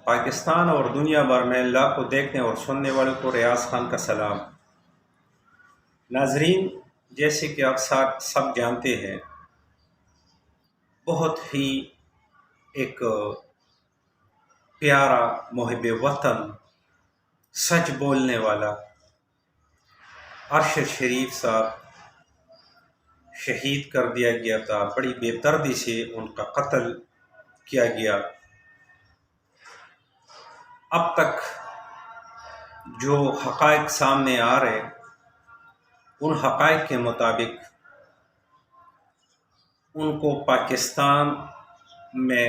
پاکستان اور دنیا بھر میں لاکھوں دیکھنے اور سننے والوں کو ریاض خان کا سلام۔ ناظرین، جیسے کہ آپ سب جانتے ہیں، بہت ہی ایک پیارا محب وطن، سچ بولنے والا ارشد شریف صاحب شہید کر دیا گیا تھا۔ بڑی بے دردی سے ان کا قتل کیا گیا۔ اب تک جو حقائق سامنے آ رہے، ان حقائق کے مطابق ان کو پاکستان میں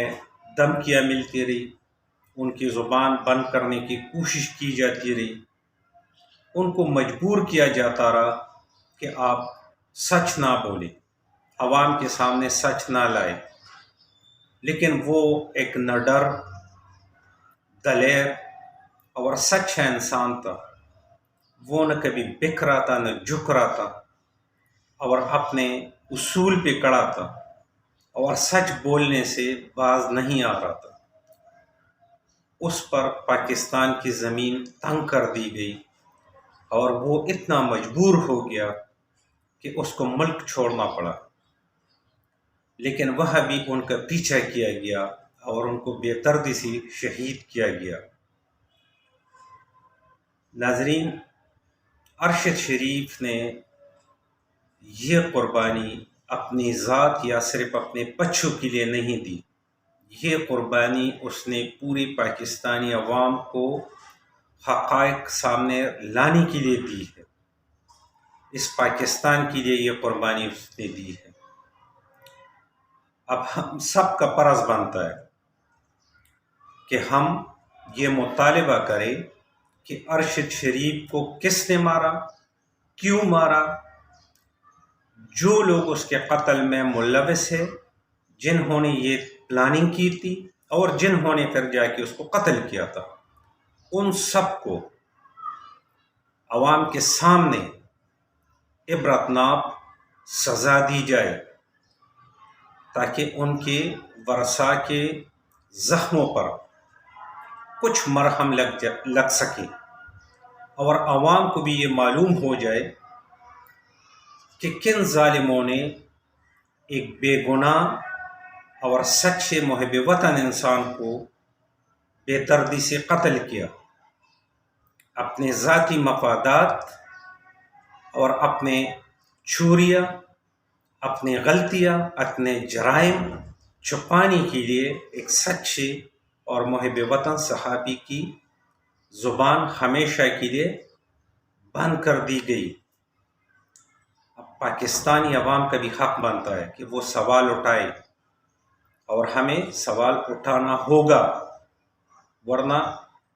دھمکیاں ملتی رہی، ان کی زبان بند کرنے کی کوشش کی جاتی رہی، ان کو مجبور کیا جاتا رہا کہ آپ سچ نہ بولیں، عوام کے سامنے سچ نہ لائے۔ لیکن وہ ایک نڈر، دلیر اور سچا انسان تھا۔ وہ نہ کبھی بک رہا تھا، نہ جھک رہا تھا، اور اپنے اصول پہ کڑا تھا، اور سچ بولنے سے باز نہیں آ رہا تھا۔ اس پر پاکستان کی زمین تنگ کر دی گئی، اور وہ اتنا مجبور ہو گیا کہ اس کو ملک چھوڑنا پڑا۔ لیکن وہاں بھی ان کا پیچھا کیا گیا اور ان کو بے دردی سے شہید کیا گیا۔ ناظرین، ارشد شریف نے یہ قربانی اپنی ذات یا صرف اپنے بچوں کے لیے نہیں دی، یہ قربانی اس نے پوری پاکستانی عوام کو حقائق سامنے لانے کے لیے دی ہے۔ اس پاکستان کے لیے یہ قربانی اس نے دی ہے۔ اب ہم سب کا فرض بنتا ہے کہ ہم یہ مطالبہ کریں کہ ارشد شریف کو کس نے مارا، کیوں مارا، جو لوگ اس کے قتل میں ملوث ہیں، جنہوں نے یہ پلاننگ کی تھی اور جنہوں نے پھر جا کے اس کو قتل کیا تھا، ان سب کو عوام کے سامنے عبرتناک سزا دی جائے، تاکہ ان کے ورثاء کے زخموں پر کچھ مرہم لگ سکے، اور عوام کو بھی یہ معلوم ہو جائے کہ کن ظالموں نے ایک بے گناہ اور سچے محب وطن انسان کو بے دردی سے قتل کیا، اپنے ذاتی مفادات اور اپنے چوریاں، اپنی غلطیاں، اپنے جرائم چھپانے کے لیے ایک سچے اور محب وطن صحابی کی زبان ہمیشہ کے لیے بند کر دی گئی۔ اب پاکستانی عوام کا بھی حق بنتا ہے کہ وہ سوال اٹھائے، اور ہمیں سوال اٹھانا ہوگا، ورنہ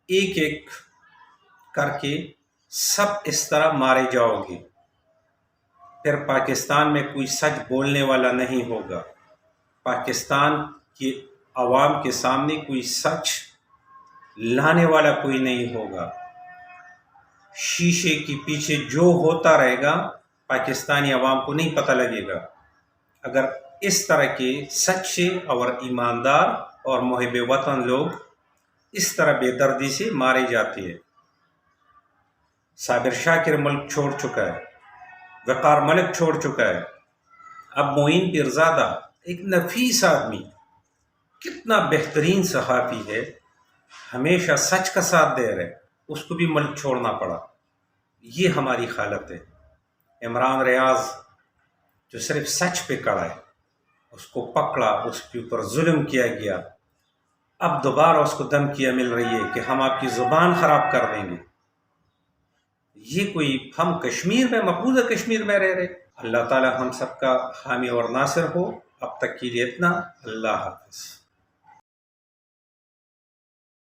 ایک ایک کر کے سب اس طرح مارے جاؤ گے، پھر پاکستان میں کوئی سچ بولنے والا نہیں ہوگا، پاکستان کی عوام کے سامنے کوئی سچ لانے والا کوئی نہیں ہوگا۔ شیشے کے پیچھے جو ہوتا رہے گا، پاکستانی عوام کو نہیں پتہ لگے گا۔ اگر اس طرح کے سچے اور ایماندار اور محب وطن لوگ اس طرح بے دردی سے مارے جاتے ہیں۔ صابر شاکر ملک چھوڑ چکا ہے، وقار ملک چھوڑ چکا ہے، اب معین پیرزادہ ایک نفیس آدمی، کتنا بہترین صحافی ہے، ہمیشہ سچ کا ساتھ دے رہے، اس کو بھی ملک چھوڑنا پڑا۔ یہ ہماری حالت ہے۔ عمران ریاض جو صرف سچ پہ کڑا ہے، اس کو پکڑا، اس کے اوپر ظلم کیا گیا، اب دوبارہ اس کو دھمکیاں مل رہی ہے کہ ہم آپ کی زبان خراب کر دیں گے۔ یہ کوئی، ہم کشمیر میں، مقبوضہ کشمیر میں رہ رہے۔ اللہ تعالی ہم سب کا حامی اور ناصر ہو۔ اب تک کے لیے اتنا۔ اللہ حافظ۔